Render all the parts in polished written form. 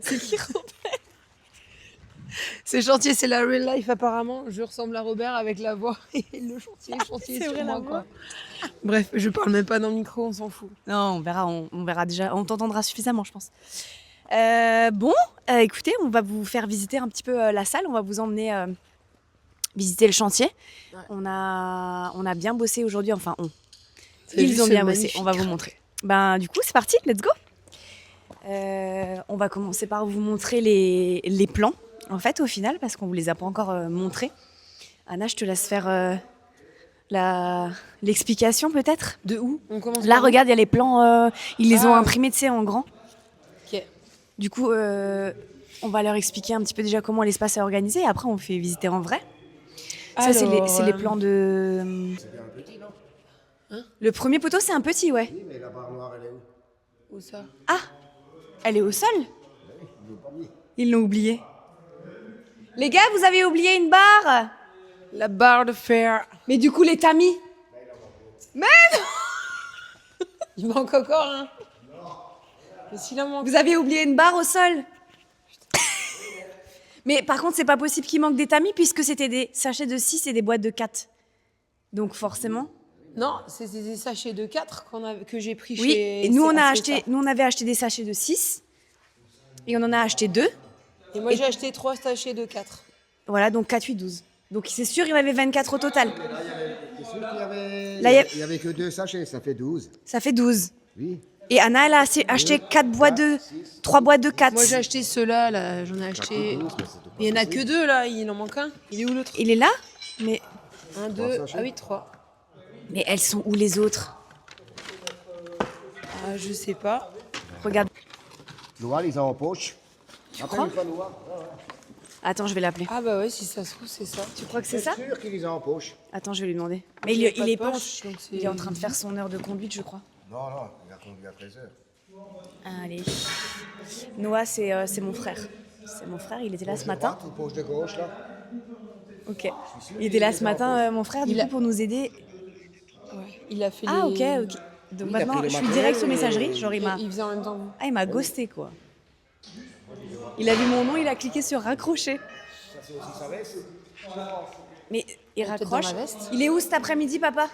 C'est qui Robert? C'est chantier, c'est la real life apparemment. Je ressemble à Robert avec la voix et le chantier C'est sur vrai, moi la quoi. Bref, je parle même pas dans le micro, on s'en fout. Non, on verra déjà. On t'entendra suffisamment, je pense. Écoutez, on va vous faire visiter un petit peu la salle. On va vous emmener visiter le chantier. Ouais. On a bien bossé aujourd'hui. Enfin, C'est ils juste ont bien bossé. magnifique. On va vous montrer. Ben, du coup, c'est parti. Let's go. On va commencer par vous montrer les plans, en fait, au final, parce qu'on vous les a pas encore montrés. Anna, je te laisse faire l'explication, peut-être. De où on commence Là, par où regarde, il y a les plans. Ils les ont Ah. imprimés, tu sais, en grand. Ok. Du coup, on va leur expliquer un petit peu déjà comment l'espace est organisé et après on fait visiter en vrai. Ça, c'est les plans de... C'est bien un petit, non? Le premier poteau, c'est un petit, ouais. Oui, mais la barre noire, elle est où? Où ça? Ah, elle est au sol. Oui, ils l'ont pas mis. Ils l'ont oublié. Les gars, vous avez oublié une barre. La barre de fer. Mais du coup, les tamis. Il manque encore un. Mais s'il en manque. Vous avez oublié une barre au sol. Mais par contre, c'est pas possible qu'il manque des tamis puisque c'était des sachets de 6 et des boîtes de 4. Donc forcément... Non, c'est des sachets de 4 que j'ai pris Oui, chez... et nous on CA. avait acheté des sachets de 6 et on en a acheté 2. Et moi j'ai acheté 3 sachets de 4. Voilà, donc 4, 8, 12. Donc c'est sûr, il y en avait 24 au total. T'es sûr qu'il y avait... Là, il y avait que 2 sachets, ça fait 12. Ça fait 12. Oui. Et Anna, elle a acheté 4 boîtes de... 3 boîtes de 4. Moi j'ai acheté ceux-là, là, j'en ai acheté... 12, mais c'était pas Il y en a possible. que 2 là, il en manque un. Il est où l'autre? Il est là. Mais 1, 2, sachets. ah oui, 3. elles sont où les autres? Ah, je sais pas. Regarde. Noah, ils ont en poche. crois Appelle une fois Noah. Attends, je vais l'appeler. Ah bah ouais, si ça se trouve, c'est ça. Tu crois que c'est C'est ça? sûr qu'ils les ont en poche. Attends, je vais lui demander. Mais Il y a pas il de est pas... poche, donc c'est- Il est en train de faire son heure de conduite, je crois. Non, il a conduit à 13 heures. Allez. Noah, c'est mon frère. C'est mon frère, il était là ce matin. Droite ou poche de gauche, là? Ok. Il était là ce matin, mon frère, du Il coup, a- pour nous aider. Ouais, il a fait Ah, les... ok. Donc Il a maintenant, pris le je suis matériel direct sur et- messagerie. Genre, Il faisait en même temps que vous. Ah, il m'a ghosté, quoi. Il a vu mon nom, il a cliqué sur raccrocher. Ça, c'est aussi sa veste. Mais il peut-être raccroche. dans la veste. Il est où cet après-midi, papa?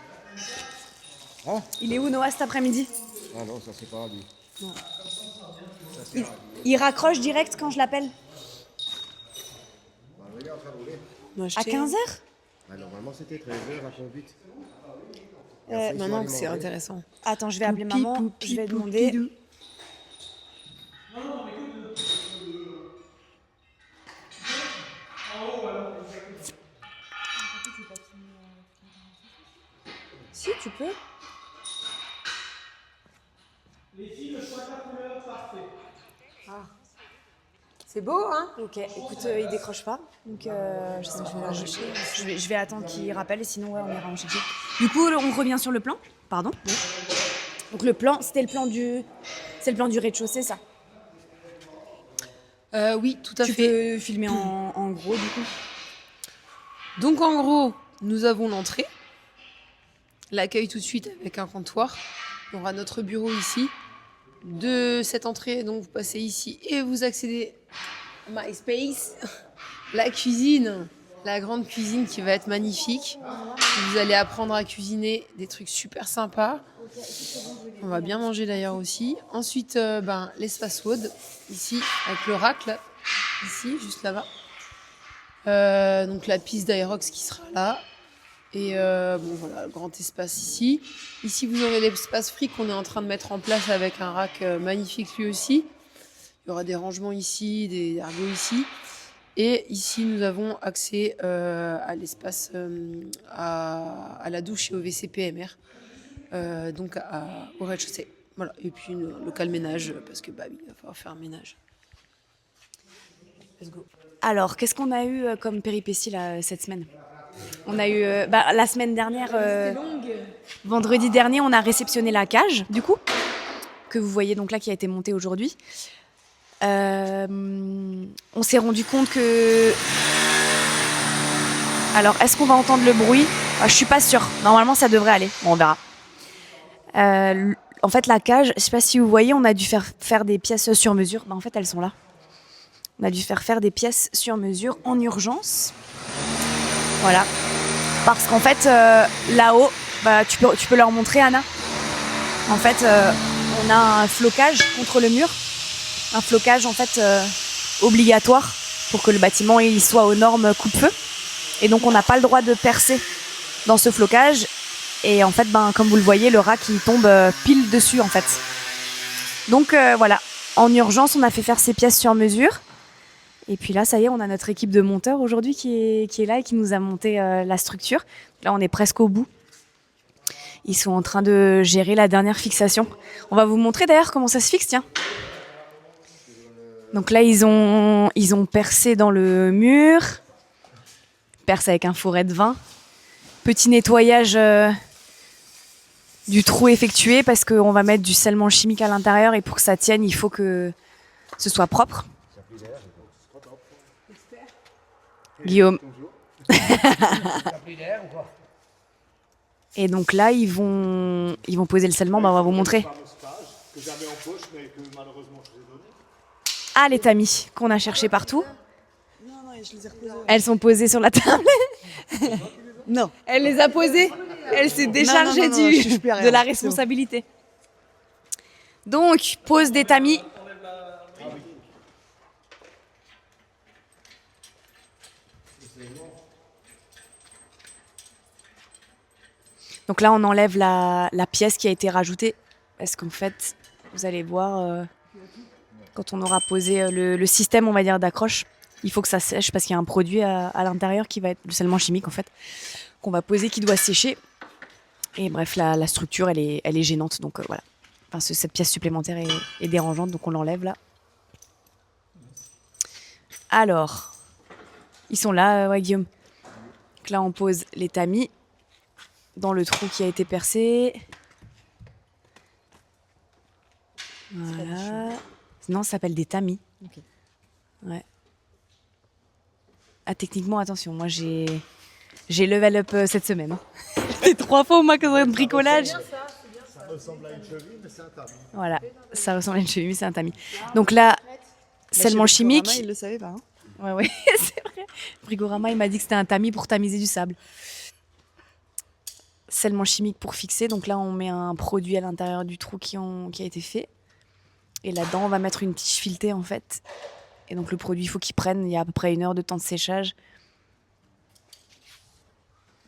Hein? Il est où, Noah, cet après-midi? Ah non, ça c'est pas lui. Il raccroche direct quand je l'appelle. Il est en train de rouler. Moi, À 15h? Ah, normalement, c'était 13 heures la conduite. Maintenant que c'est intéressant. Attends, je vais appeler maman. Poupi, Je vais poupi, demander. poupidou. Si, tu peux. C'est beau, hein? Ok, écoute, il décroche pas. Donc, je sais pas, je vais attendre qu'il rappelle et sinon, ouais, on ira en chercher. Du coup, on revient sur le plan. Pardon. Donc, le plan, c'est le plan du rez-de-chaussée, ça. Oui, tout à Tu fait. peux filmer en gros, du coup. Donc en gros, nous avons l'entrée, l'accueil tout de suite avec un comptoir. Il y aura notre bureau ici. De cette entrée, donc vous passez ici et vous accédez à My Space, la cuisine, la grande cuisine qui va être magnifique. Vous allez apprendre à cuisiner des trucs super sympas. On va bien manger d'ailleurs aussi. Ensuite, l'espace WOD, ici, avec le rack, là, ici, juste là-bas. Donc la piste d'Aerox qui sera là. Et voilà, le grand espace ici. Ici, vous aurez l'espace free qu'on est en train de mettre en place avec un rack magnifique lui aussi. Il y aura des rangements ici, des ergots ici. Et ici, nous avons accès à l'espace, à la douche et au WC PMR. Donc au rez-de-chaussée. Voilà. Et puis le local ménage, parce que oui, il va falloir faire un ménage. Let's go. Alors, qu'est-ce qu'on a eu comme péripéties là, cette semaine? On a eu la semaine dernière, vendredi dernier, on a réceptionné la cage, du coup, que vous voyez donc là, qui a été montée aujourd'hui. On s'est rendu compte que... Alors, est-ce qu'on va entendre le bruit? Je suis pas sûre. Normalement, ça devrait aller. Bon, on verra. En fait, la cage, je sais pas si vous voyez, on a dû faire des pièces sur mesure. En fait, elles sont là. On a dû faire des pièces sur mesure en urgence. Voilà. Parce qu'en fait, là-haut, tu peux leur montrer, Anna. En fait, on a un flocage contre le mur. Un flocage, en fait, obligatoire pour que le bâtiment il soit aux normes coupe-feu. Et donc, on n'a pas le droit de percer dans ce flocage. Et en fait, comme vous le voyez, le rack, il tombe pile dessus, en fait. Donc, voilà. En urgence, on a fait faire ces pièces sur mesure. Et puis là, ça y est, on a notre équipe de monteurs aujourd'hui qui est là et qui nous a monté la structure. Là, on est presque au bout. Ils sont en train de gérer la dernière fixation. On va vous montrer d'ailleurs comment ça se fixe, tiens. Donc là, ils ont percé dans le mur. Perce avec un fourret de vin. Petit nettoyage du trou effectué parce qu'on va mettre du scellement chimique à l'intérieur et pour que ça tienne, il faut que ce soit propre. Guillaume. Et donc là, ils vont poser le scellement, on va vous montrer. Ah, les tamis qu'on a cherchés partout. Elles sont posées sur la table. Non. Elle les a posées. Elle s'est déchargée de la responsabilité. Donc, pose des tamis. Donc là, on enlève la pièce qui a été rajoutée. Parce qu'en fait, vous allez voir, quand on aura posé le système, on va dire, d'accroche, il faut que ça sèche parce qu'il y a un produit à l'intérieur qui va être le scellement chimique, en fait, qu'on va poser, qui doit sécher. Et bref, la structure, elle est gênante. Donc voilà. Enfin, cette pièce supplémentaire est dérangeante, donc on l'enlève là. Alors, ils sont là, ouais, Guillaume. Donc là, on pose les tamis dans le trou qui a été percé. Voilà. Non, ça s'appelle des tamis. Ok. Ouais. Ah, techniquement, attention, moi j'ai level up cette semaine. Hein. J'étais 3 fois au magasin de bricolage. Ça ressemble à une cheville, mais c'est un tamis. Voilà, ça ressemble à une cheville, mais c'est un tamis. Donc là, scellement chimique. Il le savait pas. Hein. Ouais, c'est vrai. Brigorama, il m'a dit que c'était un tamis pour tamiser du sable. Scellement chimique pour fixer. Donc là, on met un produit à l'intérieur du trou qui a été fait. Et là-dedans, on va mettre une tige filetée, en fait. Et donc, le produit, il faut qu'il prenne. Il y a à peu près 1 heure de temps de séchage.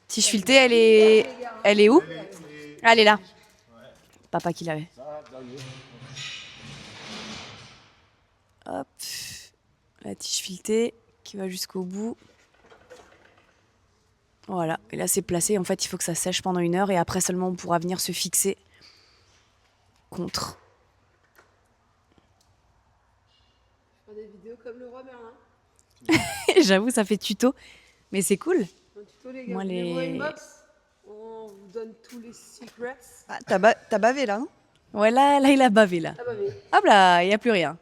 Tige filetée, elle est où? Ah, elle est là. Papa qui l'avait. Hop. La tige filetée qui va jusqu'au bout. Voilà. Et là, c'est placé. En fait, il faut que ça sèche pendant 1 heure. Et après seulement, on pourra venir se fixer contre. Des vidéos comme le roi Merlin. J'avoue, ça fait tuto. Mais c'est cool. Un tuto, les gars. Moi, les- Vous inbox, on vous donne tous les secrets. Ah, t'as bavé là, hein? Ouais, là, il a bavé, là. Ah bah mais Hop là, il n'y a plus rien.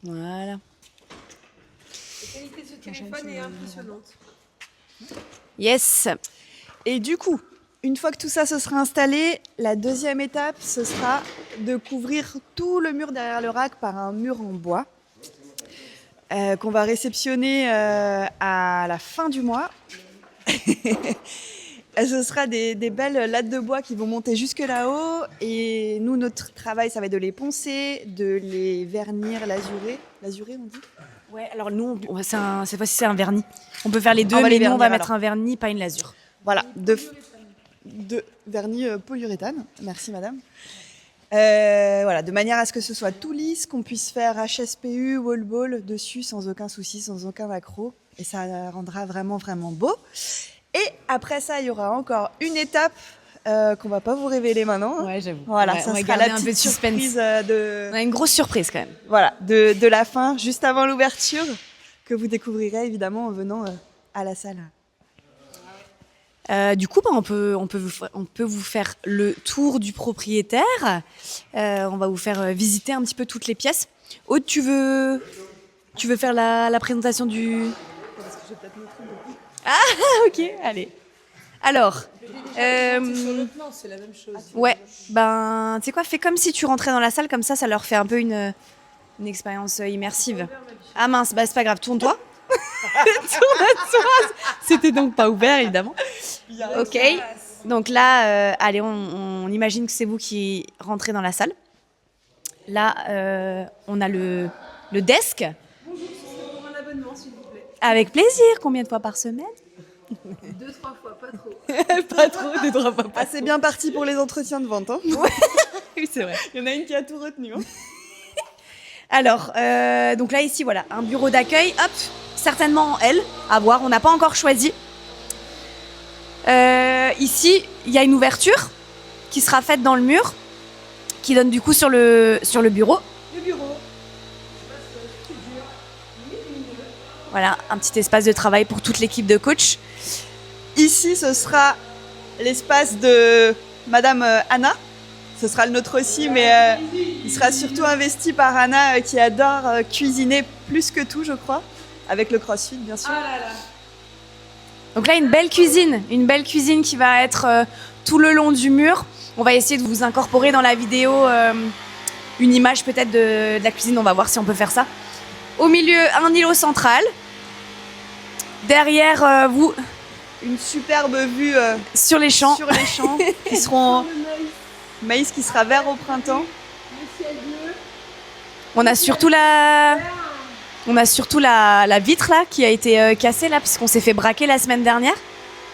Voilà. la qualité de ce téléphone est impressionnante. Yes. Et du coup, une fois que tout ça se sera installé, la deuxième étape, ce sera de couvrir tout le mur derrière le rack par un mur en bois qu'on va réceptionner à la fin du mois. Et ce sera des belles lattes de bois qui vont monter jusque là-haut. Et nous, notre travail, ça va être de les poncer, de les vernir, lazurer. Lazurer, on dit? Ouais, alors nous, cette fois-ci, c'est un vernis. On peut faire les deux, On va mais les nous, on va vernir, mettre un vernis, pas une lasure. Voilà, de vernis polyuréthane. Merci, madame. Voilà, de manière à ce que ce soit tout lisse, qu'on puisse faire HSPU, wall ball dessus sans aucun souci, sans aucun accroc. Et ça rendra vraiment, vraiment beau. Et après ça, il y aura encore une étape qu'on va pas vous révéler maintenant. Ouais, j'avoue. Voilà, Ouais, ça on va sera garder la un peu petite de suspense. surprise On a une grosse surprise quand même. voilà, de la fin, juste avant l'ouverture, que vous découvrirez évidemment en venant à la salle. Du coup, on peut vous faire le tour du propriétaire. On va vous faire visiter un petit peu toutes les pièces. Aude, tu veux faire la présentation du... Ah, ok, allez. Alors, Sur le plan, c'est la même chose. ouais, ben, tu sais quoi, fais comme si tu rentrais dans la salle, comme ça leur fait un peu une expérience immersive. Ah mince, bah c'est pas grave, tourne-toi. Tourne-toi. C'était donc pas ouvert, évidemment. Ok, donc là, allez, on imagine que c'est vous qui rentrez dans la salle. Là, on a le desk. Bonjour, c'est pour un abonnement, s'il vous plaît. Avec plaisir, combien de fois par semaine? 2-3 fois, pas trop. Pas trop, 2-3 fois Ah, c'est bien parti pour les entretiens de vente. Hein. Oui, c'est vrai. Il y en a une qui a tout retenu. Hein. Alors, donc là, ici, voilà, un bureau d'accueil. Hop, certainement en L, à voir, on n'a pas encore choisi. Ici, il y a une ouverture qui sera faite dans le mur, qui donne du coup sur le bureau. Le bureau. Voilà, un petit espace de travail pour toute l'équipe de coach. Ici, ce sera l'espace de Madame Anna. Ce sera le nôtre aussi, mais il sera surtout investi par Anna qui adore cuisiner plus que tout, je crois, avec le CrossFit, bien sûr. Donc là, une belle cuisine qui va être tout le long du mur. On va essayer de vous incorporer dans la vidéo une image peut-être de la cuisine. On va voir si on peut faire ça. Au milieu, un îlot central. Derrière vous, Une superbe vue sur les champs. sur les champs qui seront maïs qui sera vert au printemps. On a surtout la vitre là qui a été cassée là puisqu'on s'est fait braquer la semaine dernière.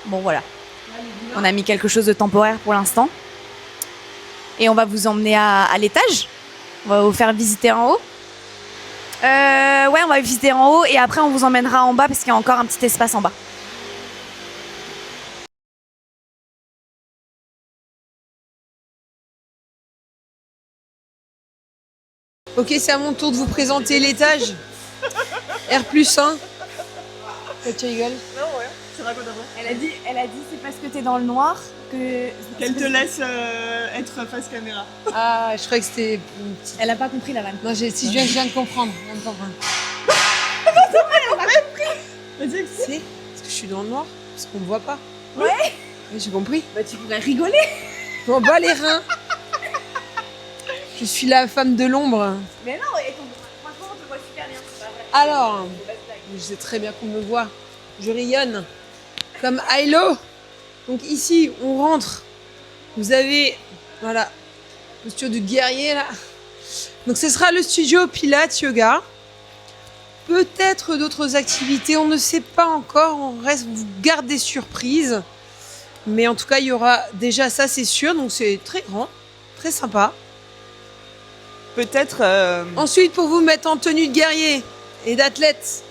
Bon voilà. On a mis quelque chose de temporaire pour l'instant. Et on va vous emmener à l'étage. On va vous faire visiter en haut. Ouais, on va visiter en haut et après on vous emmènera en bas parce qu'il y a encore un petit espace en bas. Ok, c'est à mon tour de vous présenter l'étage. R+1. Pourquoi tu rigoles? Non, ouais, c'est raconte d'abord. Elle a dit c'est parce que t'es dans le noir que... Qu'elle te laisse être face caméra. Ah, je croyais que c'était une petite... Elle a pas compris la vanne. Non, si je viens de comprendre. Je viens de comprendre. Vas-y, explique. C'est parce que je suis dans le noir, parce qu'on me voit pas. Ouais. Oui, j'ai compris. Bah tu pourrais rigoler. Je m'en bats les reins. Je suis la femme de l'ombre. Mais non, franchement on te voit super bien, c'est pas vrai. Alors, je sais très bien qu'on me voit. Je rayonne comme Ailo. Donc ici, on rentre. Vous avez, voilà, le studio du guerrier là. Donc ce sera le studio Pilates Yoga. Peut-être d'autres activités, on ne sait pas encore. On reste, vous garde des surprises. Mais en tout cas, il y aura déjà ça, c'est sûr. Donc c'est très grand, très sympa. Peut-être. Ensuite, pour vous mettre en tenue de guerrier et d'athlète,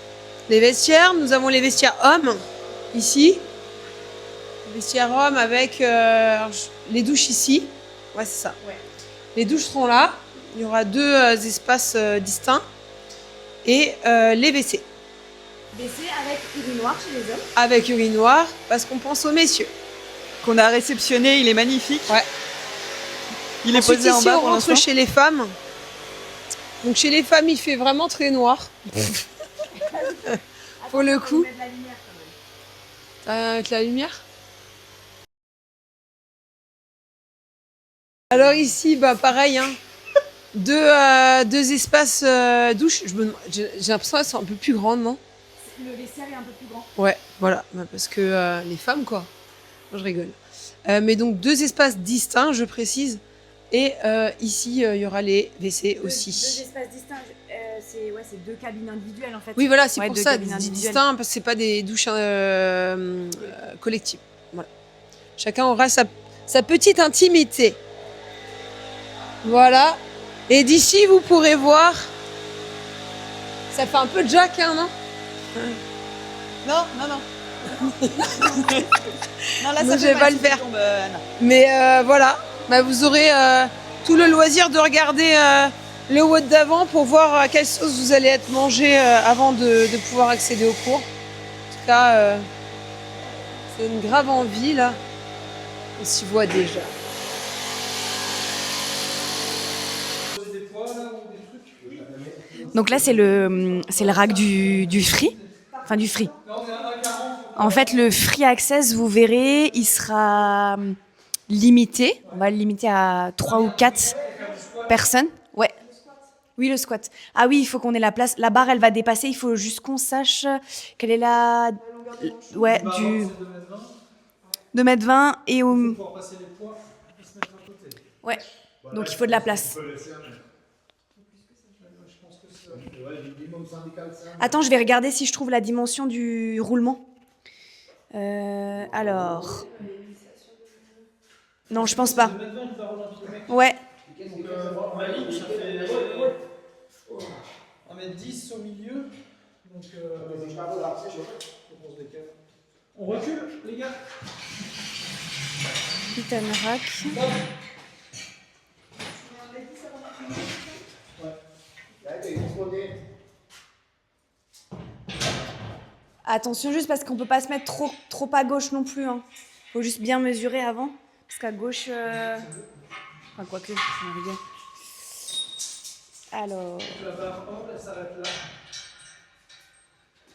les vestiaires. Nous avons les vestiaires hommes, ici. Les vestiaires hommes avec les douches ici. Ouais, c'est ça. Ouais. Les douches seront là. Il y aura deux espaces distincts. Et les WC. WC avec urinoir chez les hommes. Avec urinoir, parce qu'on pense aux messieurs. Qu'on a réceptionné, il est magnifique. Ouais. Il est Ensuite, posé en ici, bas on pour rentre l'instant. chez les femmes. Donc chez les femmes, il fait vraiment très noir. Pour le coup. Avec la lumière. Alors ici, bah pareil, hein. Deux espaces douche. J'ai l'impression qu'elles sont un peu plus grandes, non? Le vestiaire est un peu plus grand. Ouais, voilà, bah, parce que les femmes, quoi. Moi, je rigole. Mais donc, deux espaces distincts, je précise. Et ici, il y aura les WC aussi. Deux espaces distincts, c'est deux cabines individuelles en fait. Oui, voilà, c'est Ouais, pour deux ça, cabines individuelles. distinct, parce que c'est pas des douches collectives. Voilà. Chacun aura sa petite intimité. Voilà. Et d'ici, vous pourrez voir. Ça fait un peu Jack, hein, non? Non. Non, là, Moi, ça je vais fait pas mal le si tu faire. tombes, Anna. Mais voilà, bah, vous aurez tout le loisir de regarder le WOD d'avant pour voir à quelle sauce vous allez être mangé avant de pouvoir accéder au cours. En tout cas, c'est une grave envie là. On s'y voit déjà. Donc là c'est le rack du free. Enfin du free. En fait, le free access, vous verrez, il sera limité. On va le limiter à 3 ou 4 personnes. Ouais. Oui, le squat. Ah oui, il faut qu'on ait la place. La barre, elle va dépasser. Il faut juste qu'on sache quelle est la... Ouais, du... 2,20 m et au... Ouais, donc il faut de la place. Attends, je vais regarder si je trouve la dimension du roulement. Alors... Non, je pense pas. Ouais. On met 10 au milieu. Donc, on recule, les gars. Titan rack. Attention juste parce qu'on peut pas se mettre trop à gauche non plus. Hein. Faut juste bien mesurer avant. Parce qu'à gauche... Enfin, quoique, on rigole. Alors... La barre, elle s'arrête là.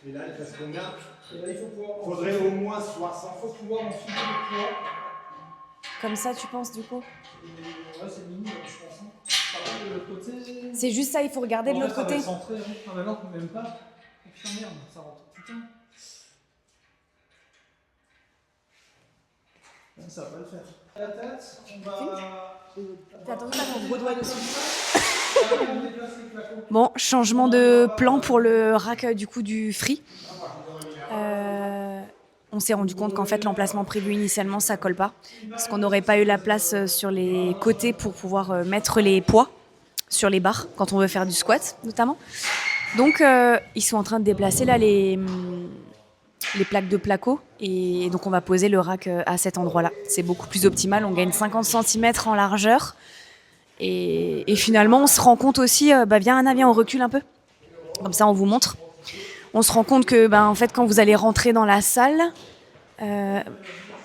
Et là, il reste combien? Et là, il Faudrait au moins 60. faut pouvoir enfiler le poids. Comme ça, tu penses, du coup? Ouais, c'est mini, je pense. Hein. Par contre, de l'autre côté... C'est juste ça, il faut regarder de l'autre côté. Ça va centrer, hein. Ah, mais non, même pas. Oh, putain, merde, ça rentre. Putain. Ça va pas le faire. La tête, on va... Fais attention à ton gros doigt dessus. Bon, changement de plan pour le rack du coup du free. On s'est rendu compte qu'en fait l'emplacement prévu initialement ça colle pas parce qu'on n'aurait pas eu la place sur les côtés pour pouvoir mettre les poids sur les barres quand on veut faire du squat notamment. Donc ils sont en train de déplacer là les plaques de placo et donc on va poser le rack à cet endroit-là. C'est beaucoup plus optimal, on gagne 50 cm en largeur et finalement on se rend compte aussi, viens Anna, viens on recule un peu, comme ça on vous montre. On se rend compte que en fait quand vous allez rentrer dans la salle,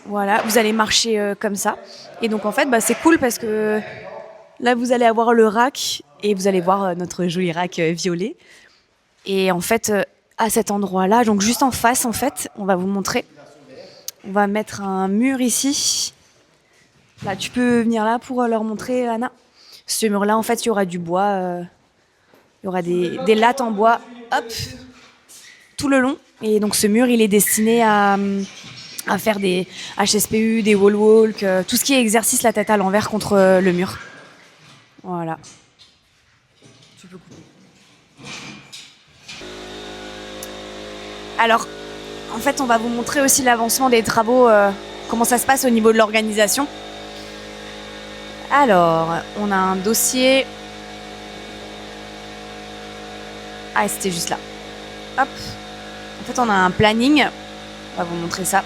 voilà, vous allez marcher comme ça et donc en fait c'est cool parce que là vous allez avoir le rack et vous allez voir notre joli rack violet et en fait à cet endroit-là, donc juste en face en fait, on va vous montrer. On va mettre un mur ici. Là, tu peux venir là pour leur montrer, Anna. Ce mur-là, en fait, il y aura du bois. Il y aura des lattes en bois, hop, tout le long. Et donc ce mur, il est destiné à faire des HSPU, des wall walk, tout ce qui est exercice la tête à l'envers contre le mur. Voilà. Tu peux couper. Alors, en fait, on va vous montrer aussi l'avancement des travaux, comment ça se passe au niveau de l'organisation. Alors, on a un dossier. Ah, c'était juste là. Hop. En fait, on a un planning. On va vous montrer ça.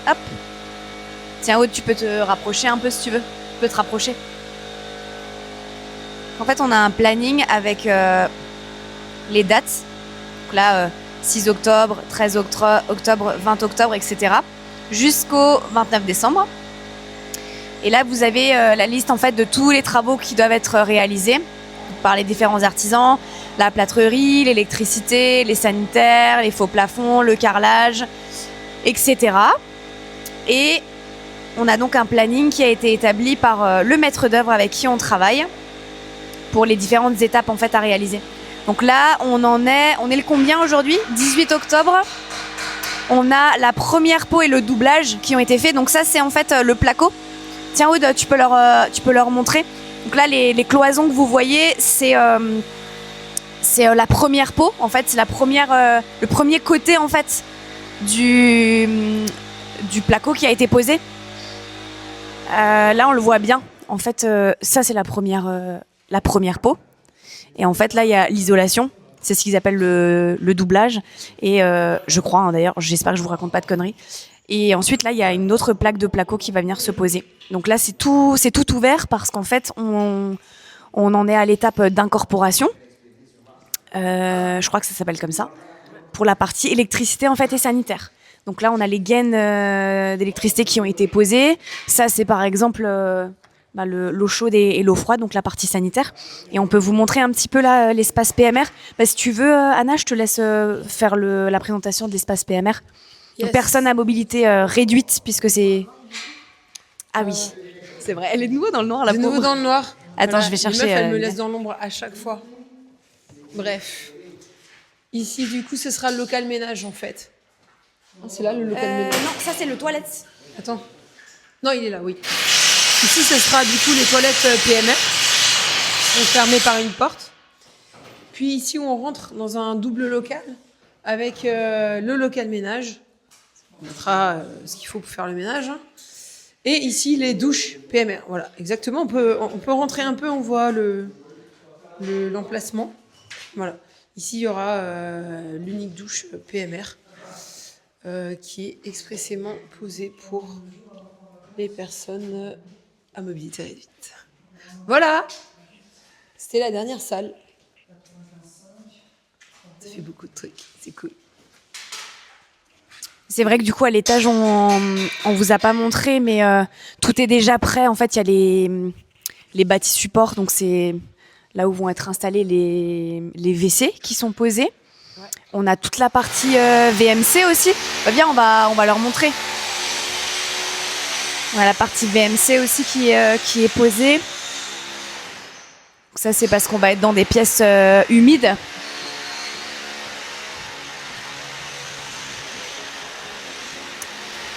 Hop. Tiens, Aude, tu peux te rapprocher un peu si tu veux. Tu peux te rapprocher. En fait, on a un planning avec les dates. Donc là, 6 octobre, 13 octobre, 20 octobre, etc. jusqu'au 29 décembre. Et là, vous avez la liste en fait de tous les travaux qui doivent être réalisés par les différents artisans, la plâtrerie, l'électricité, les sanitaires, les faux plafonds, le carrelage, etc. Et on a donc un planning qui a été établi par le maître d'œuvre avec qui on travaille pour les différentes étapes en fait à réaliser. Donc là, on est le combien aujourd'hui ? 18 octobre. On a la première peau et le doublage qui ont été faits. Donc ça, c'est en fait le placo. Tiens, Aude, tu peux leur montrer. Donc là, les cloisons que vous voyez, c'est la première peau. En fait, c'est le premier côté en fait du placo qui a été posé. Là, on le voit bien. En fait, ça, c'est la première peau. Et en fait, là, il y a l'isolation. C'est ce qu'ils appellent le doublage. Et je crois, d'ailleurs, j'espère que je vous raconte pas de conneries. Et ensuite, là, il y a une autre plaque de placo qui va venir se poser. Donc là, c'est tout ouvert parce qu'en fait, on en est à l'étape d'incorporation. Je crois que ça s'appelle comme ça. Pour la partie électricité, en fait, et sanitaire. Donc là, on a les gaines d'électricité qui ont été posées. Ça, c'est par exemple l'eau chaude et l'eau froide, donc la partie sanitaire. Et on peut vous montrer un petit peu là l'espace PMR. Si tu veux, Anna, je te laisse faire la présentation de l'espace PMR. Yes. Personnes à mobilité réduite, puisque c'est... Ah oui, c'est vrai. Elle est de nouveau dans le noir, la De nouveau pauvre. dans le noir. Attends, je vais Les chercher, meufs, elles me euh, laissent dans l'ombre à chaque fois. Bref. Ici, du coup, ce sera le local ménage, en fait. Ah, c'est là, le local ménage. Non, ça c'est le toilette. Attends. Non, il est là, oui. Ici, ce sera du coup les toilettes PMR. Donc fermées par une porte. Puis ici, on rentre dans un double local avec le local ménage. On mettra ce qu'il faut pour faire le ménage. Hein. Et ici, les douches PMR. Voilà, exactement. On peut rentrer un peu, on voit l'emplacement. Voilà. Ici, il y aura l'unique douche PMR qui est expressément posée pour les personnes à mobilité réduite. Voilà. C'était la dernière salle. Ça fait beaucoup de trucs, c'est cool. C'est vrai que du coup, à l'étage, on vous a pas montré, mais tout est déjà prêt. En fait, il y a les bâtis supports, donc c'est là où vont être installés les WC qui sont posés. Ouais. On a toute la partie VMC aussi. Bah, viens, on va leur montrer. On a la partie VMC aussi qui est posée. Donc ça, c'est parce qu'on va être dans des pièces humides.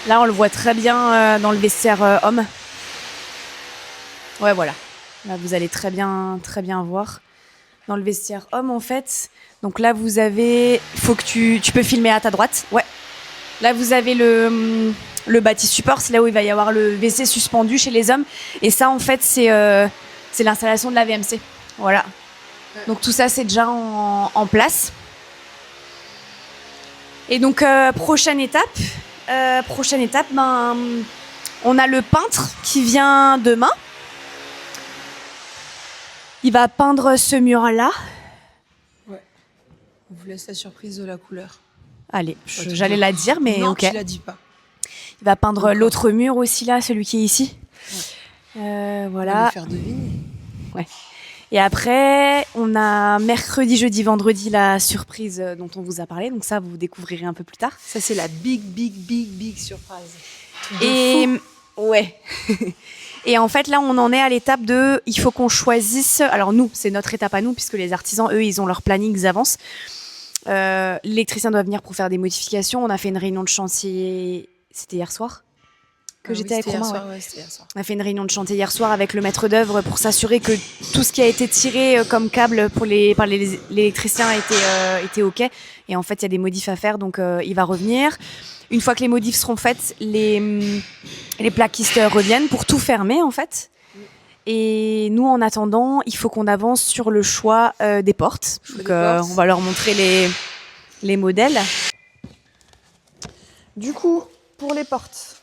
Là, on le voit très bien dans le vestiaire homme. Ouais, voilà. Là, vous allez très bien voir. Dans le vestiaire homme, en fait. Donc là, vous avez... Faut que tu peux filmer à ta droite. Ouais. Là, vous avez le bâti support. C'est là où il va y avoir le WC suspendu chez les hommes. Et ça, en fait, c'est l'installation de la VMC. Voilà. Donc tout ça, c'est déjà en place. Et donc, prochaine étape, on a le peintre qui vient demain. Il va peindre ce mur-là. Ouais. On vous laisse la surprise de la couleur. Allez, j'allais la dire, mais non, ok. tu la dis pas. Il va peindre l'autre mur aussi là, celui qui est ici. Ouais. Voilà. On va vous faire deviner. Ouais. Et après, on a mercredi, jeudi, vendredi la surprise dont on vous a parlé. Donc ça, vous découvrirez un peu plus tard. Ça, c'est la big surprise. Et ouais. Et en fait, là, on en est à l'étape de... Il faut qu'on choisisse... Alors nous, c'est notre étape à nous, puisque les artisans, eux, ils ont leur planning, ils avancent. L'électricien doit venir pour faire des modifications. On a fait une réunion de chantier... C'était hier soir que j'étais avec Romain. Ouais, c'était hier soir. On a fait une réunion de chantier hier soir avec le maître d'œuvre pour s'assurer que tout ce qui a été tiré comme câble par l'électricien était OK. Et en fait, il y a des modifs à faire, donc il va revenir. Une fois que les modifs seront faites, les plaquistes reviennent pour tout fermer, en fait. Et nous, en attendant, il faut qu'on avance sur le choix des portes. Donc, on va leur montrer les modèles. Du coup, pour les portes,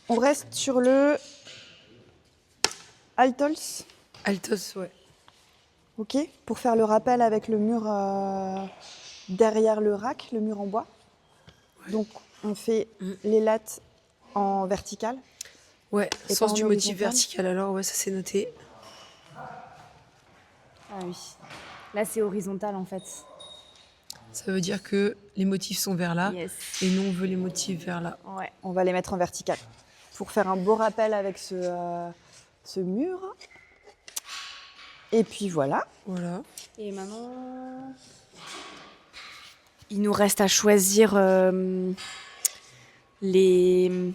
on reste sur le Altos. Altos, ouais. Ok, pour faire le rappel avec le mur derrière le rack, le mur en bois. Ouais. Donc, on fait les lattes en vertical. Ouais, sens du motif vertical, alors ouais, ça c'est noté. Ah oui. Là, c'est horizontal en fait. Ça veut dire que les motifs sont vers là, yes. Et nous, on veut les motifs vers là. Ouais. On va les mettre en vertical pour faire un beau rappel avec ce mur. Et puis voilà. Voilà. Et maintenant, il nous reste à choisir les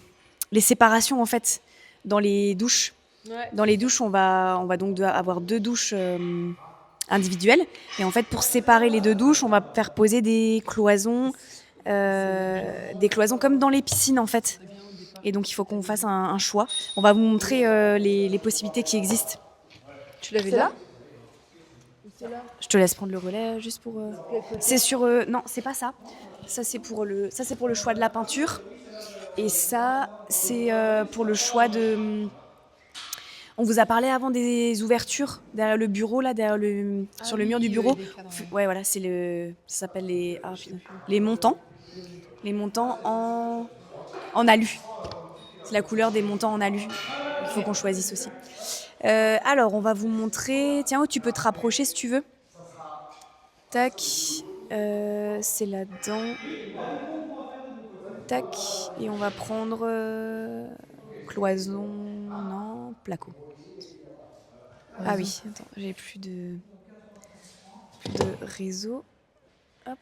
séparations en fait dans les douches. Ouais. Dans les douches, on va donc avoir 2 douches individuelles. Et en fait, pour séparer les 2 douches, on va faire poser des cloisons comme dans les piscines en fait. Et donc, il faut qu'on fasse un choix. On va vous montrer les possibilités qui existent. Tu l'avais là ? Je te laisse prendre le relais juste pour. C'est sur. Non, c'est pas ça. Ça c'est pour le choix de la peinture. Et ça, c'est pour le choix de. On vous a parlé avant des ouvertures derrière le bureau là, sur le mur du bureau. Ouais, voilà, ça s'appelle les montants. Les montants en alu. C'est la couleur des montants en alu. Il faut qu'on choisisse aussi. Alors, on va vous montrer... Tiens, tu peux te rapprocher si tu veux. Tac. C'est là-dedans. tac. Et on va prendre cloison, non, placo. Ah oui, attends, j'ai plus de réseau. Hop.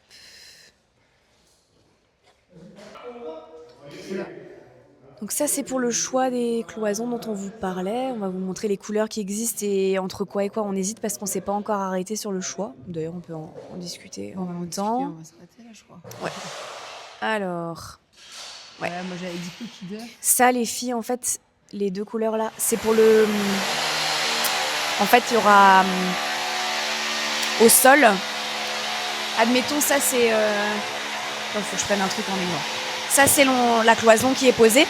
Donc ça, c'est pour le choix des cloisons dont on vous parlait. On va vous montrer les couleurs qui existent et entre quoi et quoi on hésite parce qu'on ne s'est pas encore arrêté sur le choix. D'ailleurs, on peut en discuter en même temps. On va s'arrêter là, je crois. Alors, Ouais, moi j'avais dit cookie d'œuf. ça, les filles, en fait, les deux couleurs là, c'est pour le... En fait, il y aura au sol. Admettons, ça c'est... Il faut que je prenne un truc en mémoire. Ça, c'est la cloison qui est posée.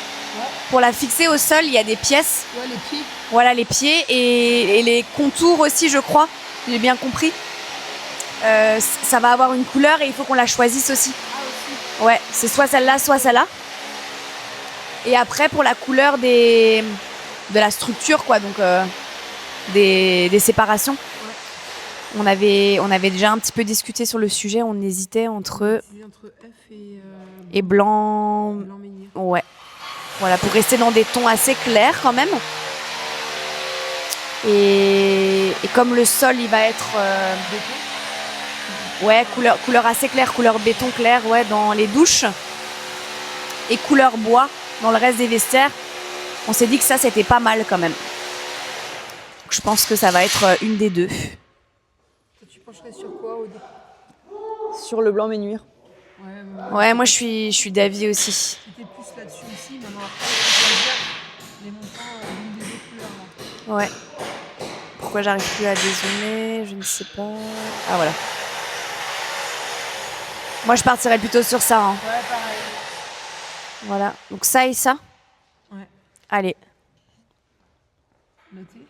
Pour la fixer au sol, il y a des pièces. Ouais, les pieds. Voilà, les pieds et les contours aussi, je crois. J'ai bien compris. Ça va avoir une couleur et il faut qu'on la choisisse aussi. Ouais, c'est soit celle-là, soit celle-là. Et après, pour la couleur de la structure, quoi, donc des séparations. On avait déjà un petit peu discuté sur le sujet. On hésitait entre F et blanc. blanc menhir. Ouais. Voilà, pour rester dans des tons assez clairs quand même. Et comme le sol, il va être... ouais, couleur assez claire, couleur béton clair, ouais, dans les douches. Et couleur bois dans le reste des vestiaires. On s'est dit que ça, c'était pas mal quand même. Donc, je pense que ça va être une des deux. Tu pencherais sur quoi, Aude? Sur le blanc menhir. Ouais, moi, je suis d'avis aussi. C'était plus là-dessus aussi. Maintenant, après, on peut dire les montants d'une des deux couleurs. Là. Ouais. Pourquoi j'arrive plus à dézoomer? Je ne sais pas. Ah, voilà. Moi, je partirais plutôt sur ça. Hein. Ouais, pareil. Voilà. Donc ça et ça. Ouais. Allez. Notez.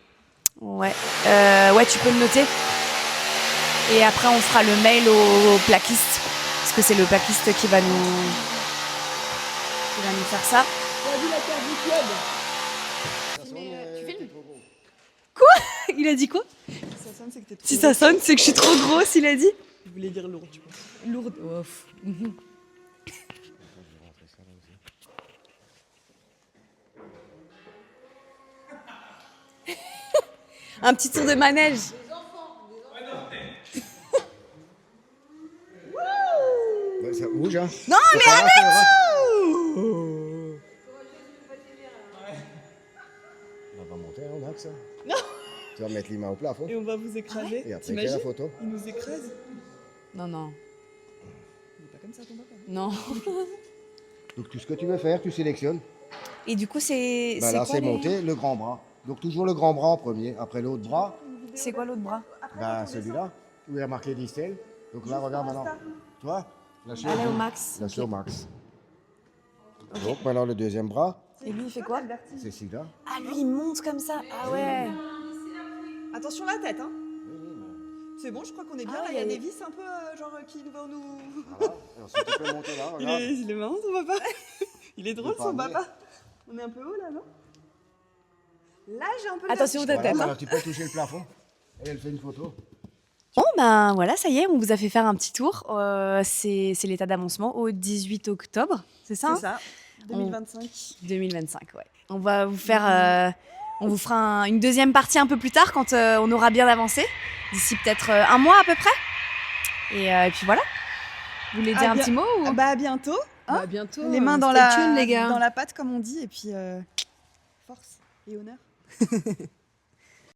Ouais. Ouais, tu peux le noter. Et après, on fera le mail au plaquiste. Parce que c'est le plaquiste qui va nous faire ça. Tu filmes? Il a dit quoi? Si ça sonne, c'est que t'es trop Si ça sonne, c'est que je suis trop grosse, il a dit. Je voulais dire lourd, tu penses. Lourde. Un petit tour de manège. Ouais, ça bouge, hein. Non, mais arrête! On va pas monter, hein, Max. Non. Tu vas mettre les mains au plafond. Et on va vous écraser. Et après, T'imagines? quelle la photo? Il nous écrase. Non. Il est pas comme ça, ton papa. Non. Donc tout ce que tu veux faire, tu sélectionnes. Et du coup, c'est Bah, là, quoi c'est monter le grand bras. Donc toujours le grand bras en premier. Après l'autre bras, C'est quoi l'autre bras? bah, celui-là, où il y a marqué Distel. Donc là, regarde maintenant. Toi, lâchez Allez au max. Lâchez au max. Donc maintenant le deuxième bras, Et lui, il fait quoi? c'est celui-là. Ah, lui, il monte comme ça. Ah ouais. Attention la tête, hein. C'est bon, je crois qu'on est bien. Ah, là, il y a il y a des vis un peu genre qui vont nous. Voilà. Et ensuite tu peux monter là, regarde. Il est marrant son papa. Il est drôle Il est son pas papa. On est un peu haut là, non? Là, j'ai un peu de Attention, vertige. ta tête. Alors tu peux toucher le plafond. Et elle fait une photo. Bon, ben voilà, ça y est, on vous a fait faire un petit tour. C'est l'état d'avancement au 18 octobre, c'est ça? C'est ça. 2025. 2025, ouais. On va vous faire... on vous fera une deuxième partie un peu plus tard quand on aura bien avancé. D'ici peut-être un mois à peu près. Et puis voilà. Vous voulez dire un petit mot ou... Bah à bientôt. Hein, À bientôt. les mains dans Stay la tuned, les gars. dans la pâte comme on dit et puis force et honneur.